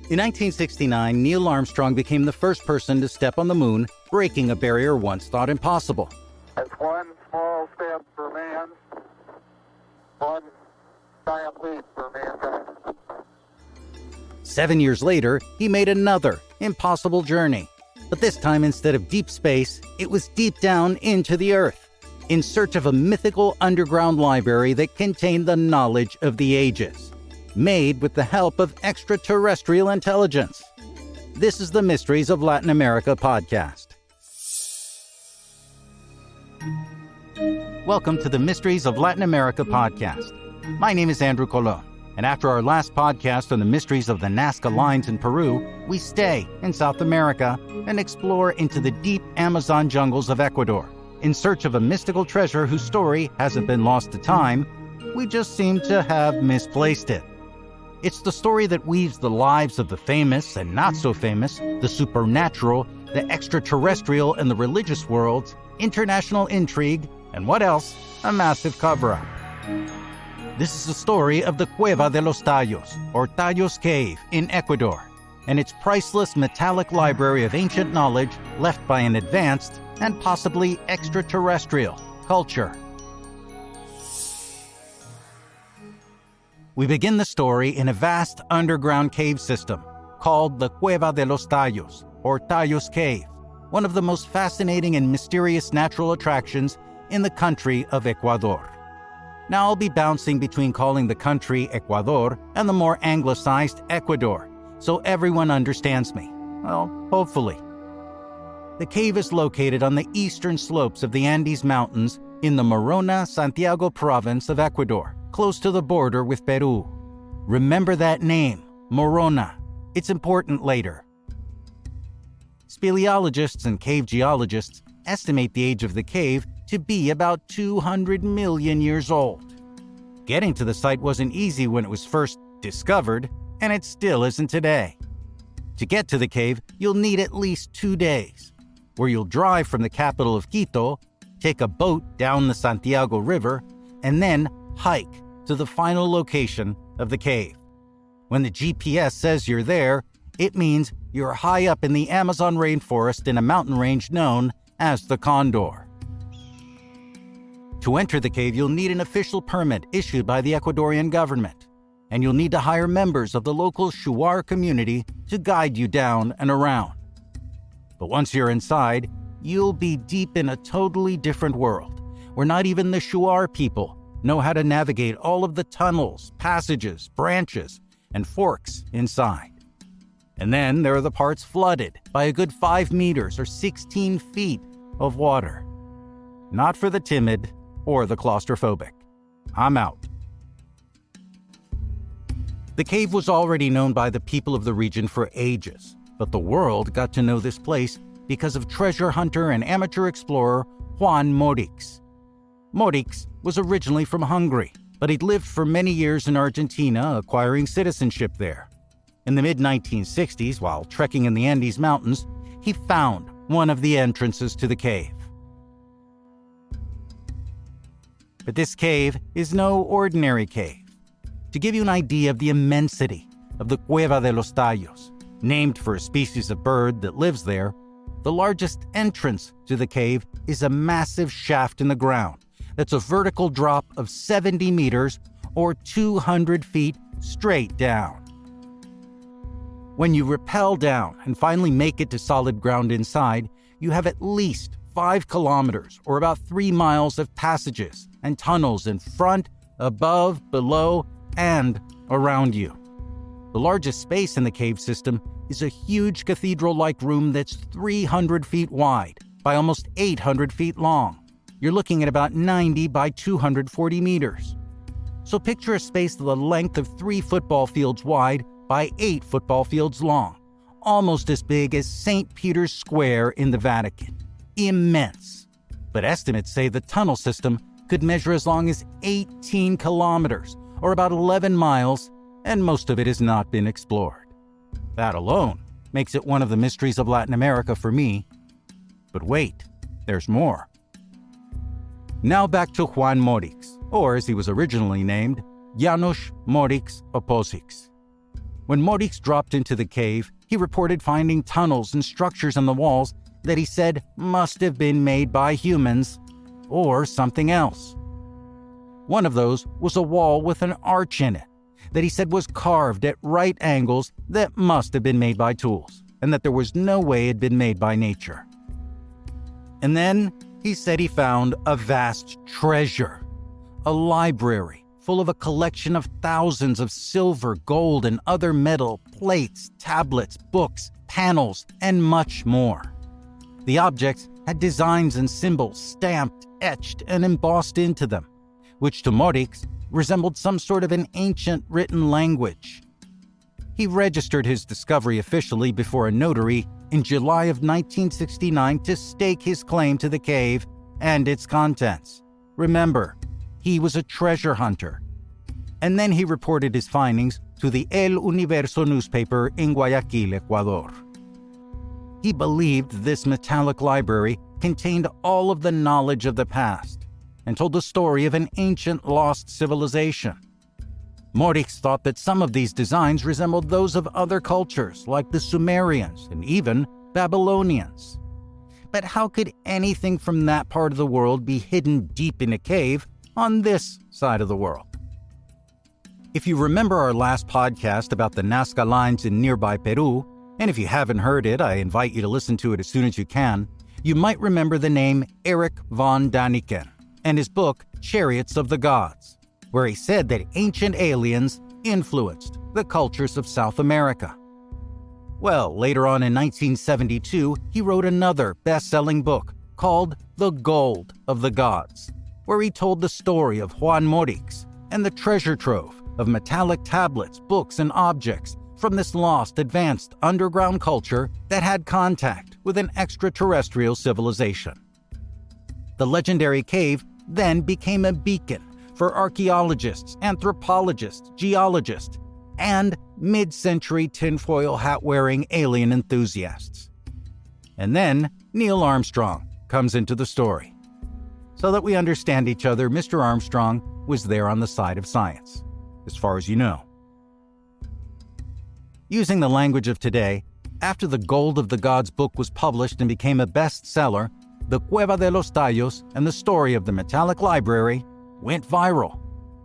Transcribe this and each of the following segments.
In 1969, Neil Armstrong became the first person to step on the moon, breaking a barrier once thought impossible. It's one small step for man, one giant leap for mankind. 7 years later, he made another impossible journey. But this time, instead of deep space, it was deep down into the Earth, in search of a mythical underground library that contained the knowledge of the ages, made with the help of extraterrestrial intelligence. This is the Mysteries of Latin America podcast. Welcome to the Mysteries of Latin America podcast. My name is Andrew Colón, and after our last podcast on the mysteries of the Nazca Lines in Peru, we stay in South America and explore into the deep Amazon jungles of Ecuador in search of a mystical treasure whose story hasn't been lost to time. We just seem to have misplaced it. It's the story that weaves the lives of the famous and not so famous, the supernatural, the extraterrestrial, and the religious worlds, international intrigue, and what else? A massive cover-up. This is the story of the Cueva de los Tallos, or Tallos Cave, in Ecuador, and its priceless metallic library of ancient knowledge left by an advanced and possibly extraterrestrial culture. We begin the story in a vast underground cave system called the Cueva de los Tallos, or Tallos Cave, one of the most fascinating and mysterious natural attractions in the country of Ecuador. Now I'll be bouncing between calling the country Ecuador and the more anglicized Ecuador, so everyone understands me. Well, hopefully. The cave is located on the eastern slopes of the Andes Mountains in the Morona, Santiago province of Ecuador, close to the border with Peru. Remember that name, Morona. It's important later. Speleologists and cave geologists estimate the age of the cave to be about 200 million years old. Getting to the site wasn't easy when it was first discovered, and it still isn't today. To get to the cave, you'll need at least 2 days, where you'll drive from the capital of Quito, take a boat down the Santiago River, and then hike to the final location of the cave. When the GPS says you're there, it means you're high up in the Amazon rainforest in a mountain range known as the Condor. To enter the cave, you'll need an official permit issued by the Ecuadorian government, and you'll need to hire members of the local Shuar community to guide you down and around. But once you're inside, you'll be deep in a totally different world, where not even the Shuar people know how to navigate all of the tunnels, passages, branches, and forks inside. And then there are the parts flooded by a good 5 meters or 16 feet of water. Not for the timid or the claustrophobic. I'm out. The cave was already known by the people of the region for ages, but the world got to know this place because of treasure hunter and amateur explorer Juan Morix. Morix was originally from Hungary, but he'd lived for many years in Argentina, acquiring citizenship there. In the mid-1960s, while trekking in the Andes Mountains, he found one of the entrances to the cave. But this cave is no ordinary cave. To give you an idea of the immensity of the Cueva de los Tallos, named for a species of bird that lives there, the largest entrance to the cave is a massive shaft in the ground that's a vertical drop of 70 meters or 200 feet straight down. When you rappel down and finally make it to solid ground inside, you have at least 5 kilometers or about 3 miles of passages and tunnels in front, above, below, and around you. The largest space in the cave system is a huge cathedral-like room that's 300 feet wide by almost 800 feet long. You're looking at about 90 by 240 meters. So picture a space the length of 3 football fields wide by 8 football fields long, almost as big as St. Peter's Square in the Vatican. Immense. But estimates say the tunnel system could measure as long as 18 kilometers, or about 11 miles, and most of it has not been explored. That alone makes it one of the mysteries of Latin America for me. But wait, there's more. Now back to Juan Morix, or as he was originally named, Janusz Morix Opposix. When Morix dropped into the cave, he reported finding tunnels and structures in the walls that he said must have been made by humans or something else. One of those was a wall with an arch in it that he said was carved at right angles that must have been made by tools, and that there was no way it had been made by nature. And then he said he found a vast treasure, a library full of a collection of thousands of silver, gold, and other metal plates, tablets, books, panels, and much more. The objects had designs and symbols stamped, etched, and embossed into them, which to Morix resembled some sort of an ancient written language. He registered his discovery officially before a notary in July of 1969 to stake his claim to the cave and its contents. Remember, he was a treasure hunter. And then he reported his findings to the El Universo newspaper in Guayaquil, Ecuador. He believed this metallic library contained all of the knowledge of the past and told the story of an ancient lost civilization. Morix thought that some of these designs resembled those of other cultures like the Sumerians and even Babylonians. But how could anything from that part of the world be hidden deep in a cave on this side of the world? If you remember our last podcast about the Nazca lines in nearby Peru, and if you haven't heard it, I invite you to listen to it as soon as you can, you might remember the name Erich von Däniken and his book Chariots of the Gods, where he said that ancient aliens influenced the cultures of South America. Well, later on in 1972, he wrote another best-selling book called The Gold of the Gods, where he told the story of Juan Morix and the treasure trove of metallic tablets, books, and objects from this lost, advanced underground culture that had contact with an extraterrestrial civilization. The legendary cave then became a beacon for archaeologists, anthropologists, geologists, and mid-century tinfoil hat-wearing alien enthusiasts. And then Neil Armstrong comes into the story. So that we understand each other, Mr. Armstrong was there on the side of science, as far as you know. Using the language of today, after the Gold of the Gods book was published and became a bestseller, the Cueva de los Tallos and the story of the metallic library went viral.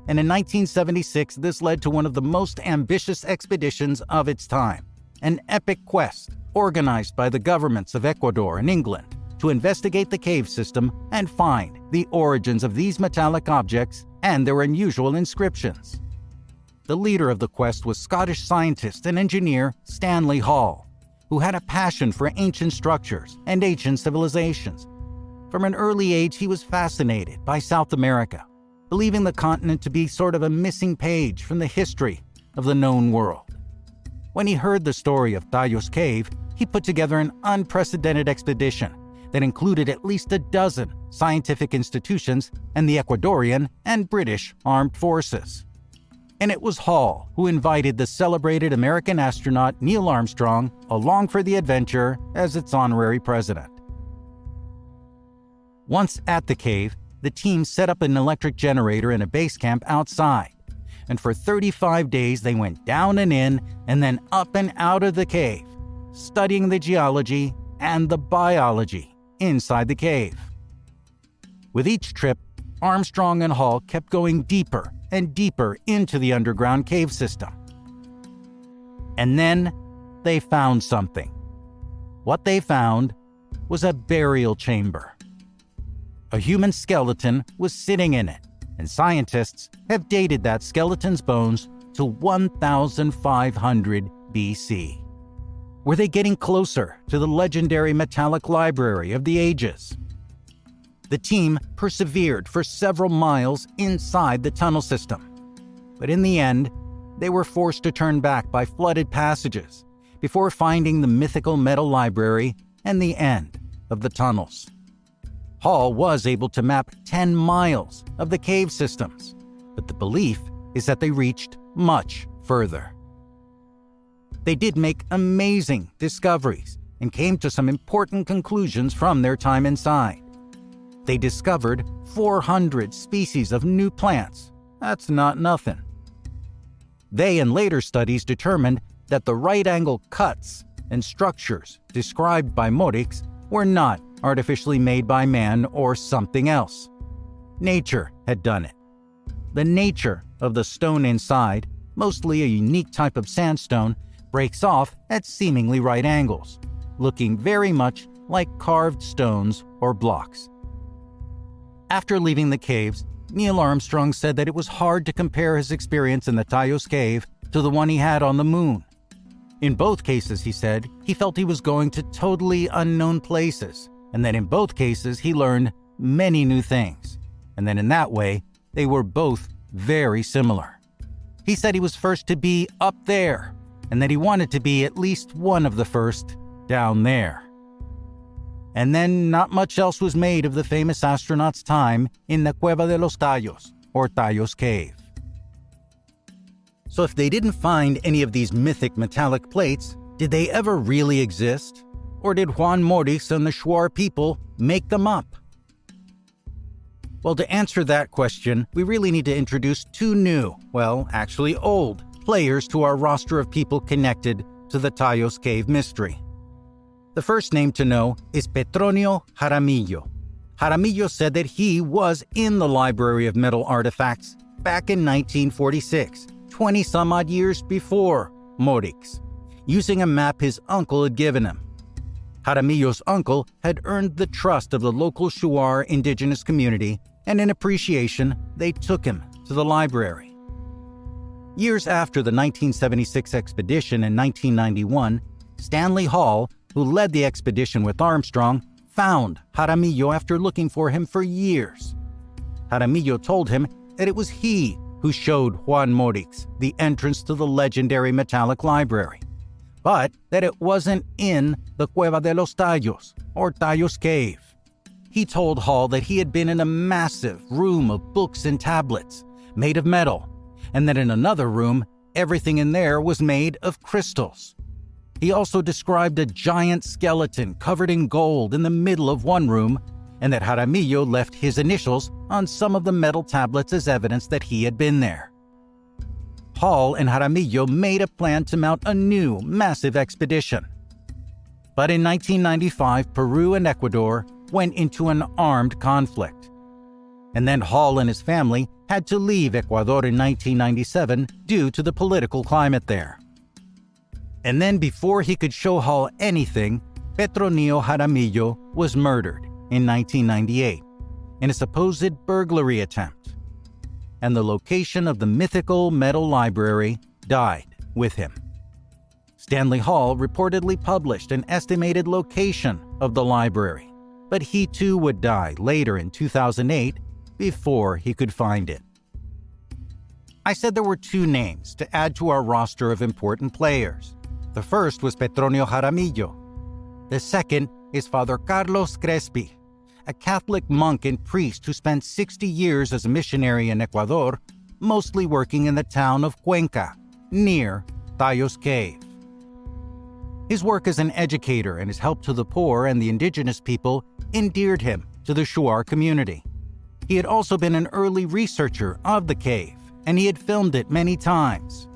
And in 1976, this led to one of the most ambitious expeditions of its time, an epic quest organized by the governments of Ecuador and England to investigate the cave system and find the origins of these metallic objects and their unusual inscriptions. The leader of the quest was Scottish scientist and engineer Stanley Hall, who had a passion for ancient structures and ancient civilizations. From an early age, he was fascinated by South America, believing the continent to be sort of a missing page from the history of the known world. When he heard the story of Tallos Cave, he put together an unprecedented expedition that included at least a dozen scientific institutions and the Ecuadorian and British armed forces. And it was Hall who invited the celebrated American astronaut Neil Armstrong along for the adventure as its honorary president. Once at the cave, the team set up an electric generator in a base camp outside, and for 35 days they went down and in and then up and out of the cave, studying the geology and the biology inside the cave. With each trip, Armstrong and Hall kept going deeper and deeper into the underground cave system. And then they found something. What they found was a burial chamber. A human skeleton was sitting in it, and scientists have dated that skeleton's bones to 1,500 BC. Were they getting closer to the legendary metallic library of the ages? The team persevered for several miles inside the tunnel system, but in the end, they were forced to turn back by flooded passages before finding the mythical metal library and the end of the tunnels. Hall was able to map 10 miles of the cave systems, but the belief is that they reached much further. They did make amazing discoveries and came to some important conclusions from their time inside. They discovered 400 species of new plants. That's not nothing. They and later studies determined that the right-angle cuts and structures described by Morix were not artificially made by man or something else. Nature had done it. The nature of the stone inside, mostly a unique type of sandstone, breaks off at seemingly right angles, looking very much like carved stones or blocks. After leaving the caves, Neil Armstrong said that it was hard to compare his experience in the Tayos cave to the one he had on the moon. In both cases, he said, he felt he was going to totally unknown places, and that in both cases he learned many new things, and that in that way, they were both very similar. He said he was first to be up there, and that he wanted to be at least one of the first down there. And then not much else was made of the famous astronaut's time in the Cueva de los Tallos, or Tallos Cave. So if they didn't find any of these mythic metallic plates, did they ever really exist? Or did Juan Morix and the Shuar people make them up? Well, to answer that question, we really need to introduce two new, well, actually old, players to our roster of people connected to the Tallos Cave mystery. The first name to know is Petronio Jaramillo. Jaramillo said that he was in the Library of Metal Artifacts back in 1946, 20-some-odd years before Morix, using a map his uncle had given him. Jaramillo's uncle had earned the trust of the local Shuar indigenous community, and in appreciation, they took him to the library. Years after the 1976 expedition in 1991, Stanley Hall, who led the expedition with Armstrong, found Jaramillo after looking for him for years. Jaramillo told him that it was he who showed Juan Morix the entrance to the legendary metallic library, but that it wasn't in the Cueva de los Tallos, or Tallos Cave. He told Hall that he had been in a massive room of books and tablets made of metal, and that in another room, everything in there was made of crystals. He also described a giant skeleton covered in gold in the middle of one room, and that Jaramillo left his initials on some of the metal tablets as evidence that he had been there. Hall and Jaramillo made a plan to mount a new, massive expedition. But in 1995, Peru and Ecuador went into an armed conflict. And then Hall and his family had to leave Ecuador in 1997 due to the political climate there. And then before he could show Hall anything, Petronio Jaramillo was murdered in 1998 in a supposed burglary attempt. And the location of the mythical metal library died with him. Stanley Hall reportedly published an estimated location of the library, but he too would die later in 2008 before he could find it. I said there were two names to add to our roster of important players. The first was Petronio Jaramillo. The second is Father Carlos Crespi, a Catholic monk and priest who spent 60 years as a missionary in Ecuador, mostly working in the town of Cuenca, near Tallos Cave. His work as an educator and his help to the poor and the indigenous people endeared him to the Shuar community. He had also been an early researcher of the cave, and he had filmed it many times.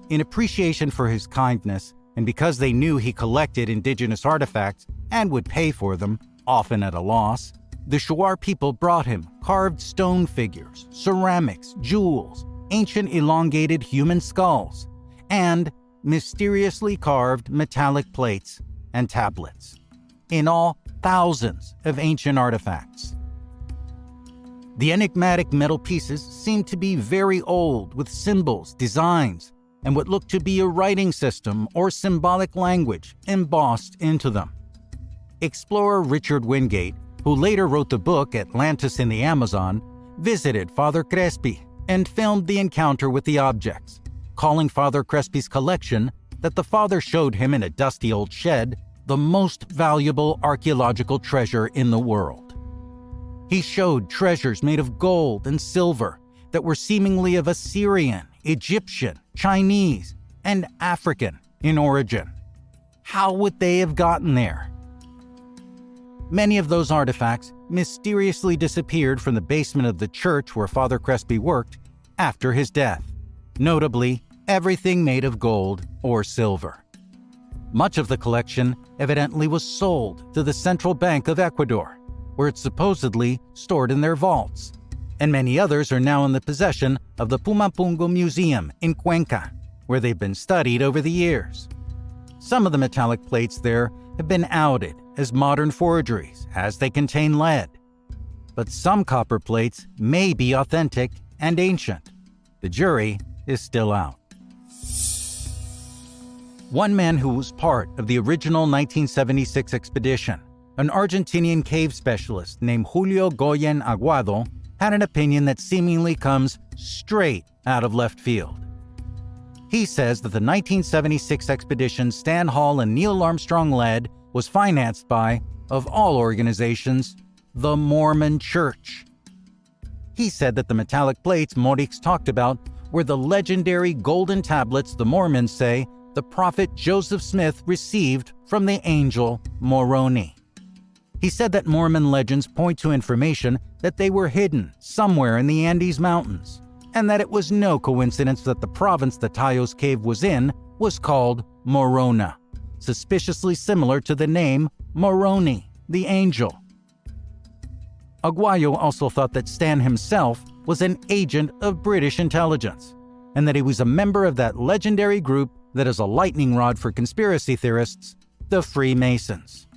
In appreciation for his kindness, and because they knew he collected indigenous artifacts and would pay for them, often at a loss, the Shuar people brought him carved stone figures, ceramics, jewels, ancient elongated human skulls, and mysteriously carved metallic plates and tablets. In all, thousands of ancient artifacts. The enigmatic metal pieces seemed to be very old, with symbols, designs, and what looked to be a writing system or symbolic language embossed into them. Explorer Richard Wingate, who later wrote the book Atlantis in the Amazon, visited Father Crespi and filmed the encounter with the objects, calling Father Crespi's collection that the father showed him in a dusty old shed the most valuable archaeological treasure in the world. He showed treasures made of gold and silver that were seemingly of Assyrian, Egyptian, Chinese, and African in origin. How would they have gotten there? Many of those artifacts mysteriously disappeared from the basement of the church where Father Crespi worked after his death, notably everything made of gold or silver. Much of the collection evidently was sold to the Central Bank of Ecuador, where it's supposedly stored in their vaults, and many others are now in the possession of the Pumapungo Museum in Cuenca, where they've been studied over the years. Some of the metallic plates there have been outed as modern forgeries, as they contain lead. But some copper plates may be authentic and ancient. The jury is still out. One man who was part of the original 1976 expedition, an Argentinian cave specialist named Julio Goyen Aguado, had an opinion that seemingly comes straight out of left field. He says that the 1976 expedition Stan Hall and Neil Armstrong led was financed by, of all organizations, the Mormon Church. He said that the metallic plates Morix talked about were the legendary golden tablets the Mormons say the prophet Joseph Smith received from the angel Moroni. He said that Mormon legends point to information that they were hidden somewhere in the Andes Mountains, and that it was no coincidence that the province the Tayo's cave was in was called Morona, suspiciously similar to the name Moroni, the angel. Aguayo also thought that Stan himself was an agent of British intelligence, and that he was a member of that legendary group that is a lightning rod for conspiracy theorists, the Freemasons.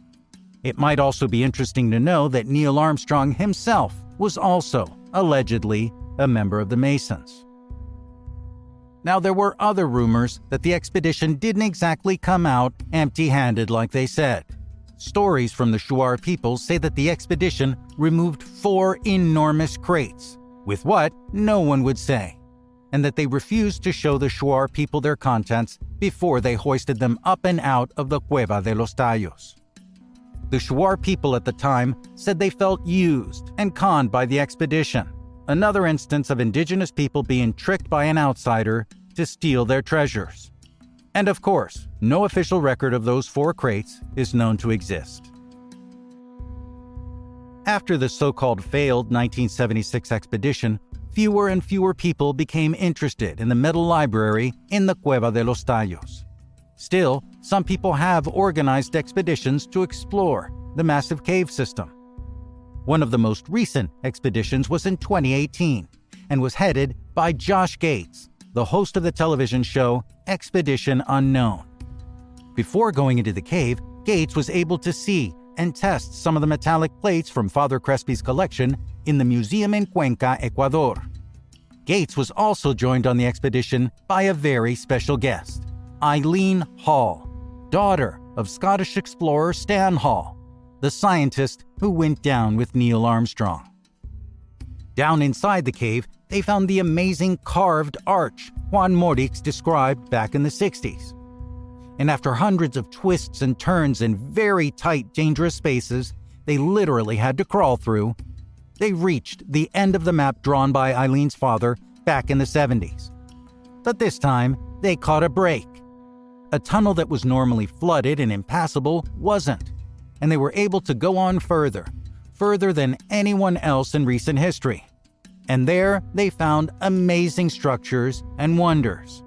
It might also be interesting to know that Neil Armstrong himself was also, allegedly, a member of the Masons. Now, there were other rumors that the expedition didn't exactly come out empty-handed like they said. Stories from the Shuar people say that the expedition removed 4 enormous crates, with what no one would say, and that they refused to show the Shuar people their contents before they hoisted them up and out of the Cueva de los Tallos. The Shuar people at the time said they felt used and conned by the expedition, another instance of indigenous people being tricked by an outsider to steal their treasures. And of course, no official record of those 4 crates is known to exist. After the so-called failed 1976 expedition, fewer and fewer people became interested in the metal library in the Cueva de los Tallos. Still, some people have organized expeditions to explore the massive cave system. One of the most recent expeditions was in 2018 and was headed by Josh Gates, the host of the television show Expedition Unknown. Before going into the cave, Gates was able to see and test some of the metallic plates from Father Crespi's collection in the museum in Cuenca, Ecuador. Gates was also joined on the expedition by a very special guest, Eileen Hall, daughter of Scottish explorer Stan Hall, the scientist who went down with Neil Armstrong. Down inside the cave, they found the amazing carved arch Juan Morix described back in the 60s. And after hundreds of twists and turns in very tight, dangerous spaces they literally had to crawl through, they reached the end of the map drawn by Eileen's father back in the 70s. But this time, they caught a break. A tunnel that was normally flooded and impassable wasn't, and they were able to go on further than anyone else in recent history. And there they found amazing structures and wonders,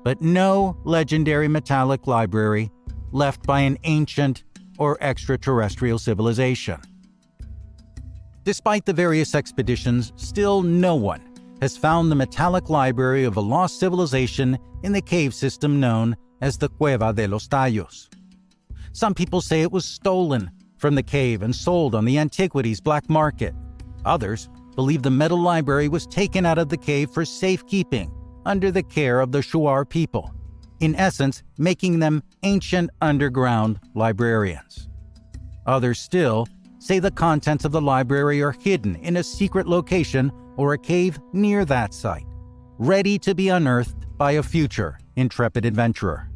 but no legendary metallic library left by an ancient or extraterrestrial civilization. Despite the various expeditions, still no one has found the metallic library of a lost civilization in the cave system known as the Cueva de los Tallos. Some people say it was stolen from the cave and sold on the antiquities black market. Others believe the metal library was taken out of the cave for safekeeping under the care of the Shuar people, in essence making them ancient underground librarians. Others still say the contents of the library are hidden in a secret location or a cave near that site, ready to be unearthed by a future intrepid adventurer.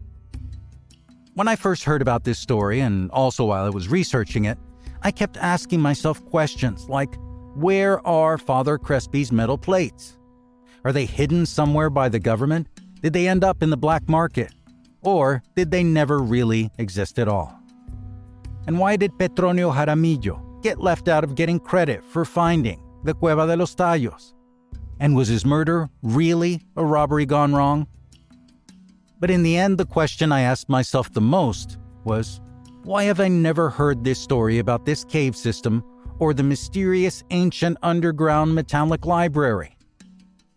When I first heard about this story, and also while I was researching it, I kept asking myself questions like, where are Father Crespi's metal plates? Are they hidden somewhere by the government? Did they end up in the black market? Or did they never really exist at all? And why did Petronio Jaramillo get left out of getting credit for finding the Cueva de los Tallos? And was his murder really a robbery gone wrong? But in the end, the question I asked myself the most was, why have I never heard this story about this cave system or the mysterious ancient underground metallic library?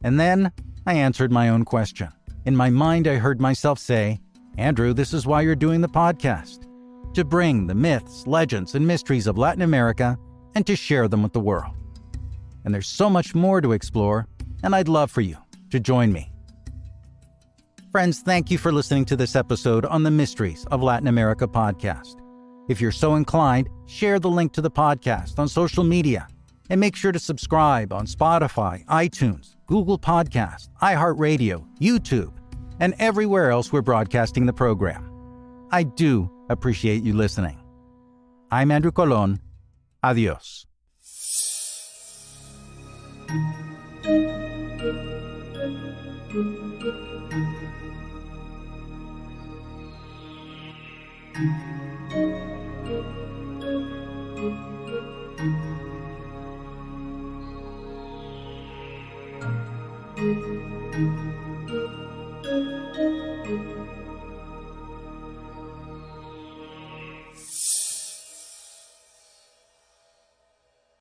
And then I answered my own question. In my mind, I heard myself say, Andrew, this is why you're doing the podcast, to bring the myths, legends, and mysteries of Latin America and to share them with the world. And there's so much more to explore, and I'd love for you to join me. Friends, thank you for listening to this episode on the Mysteries of Latin America podcast. If you're so inclined, share the link to the podcast on social media and make sure to subscribe on Spotify, iTunes, Google Podcasts, iHeartRadio, YouTube, and everywhere else we're broadcasting the program. I do appreciate you listening. I'm Andrew Colón. Adios. Thank you.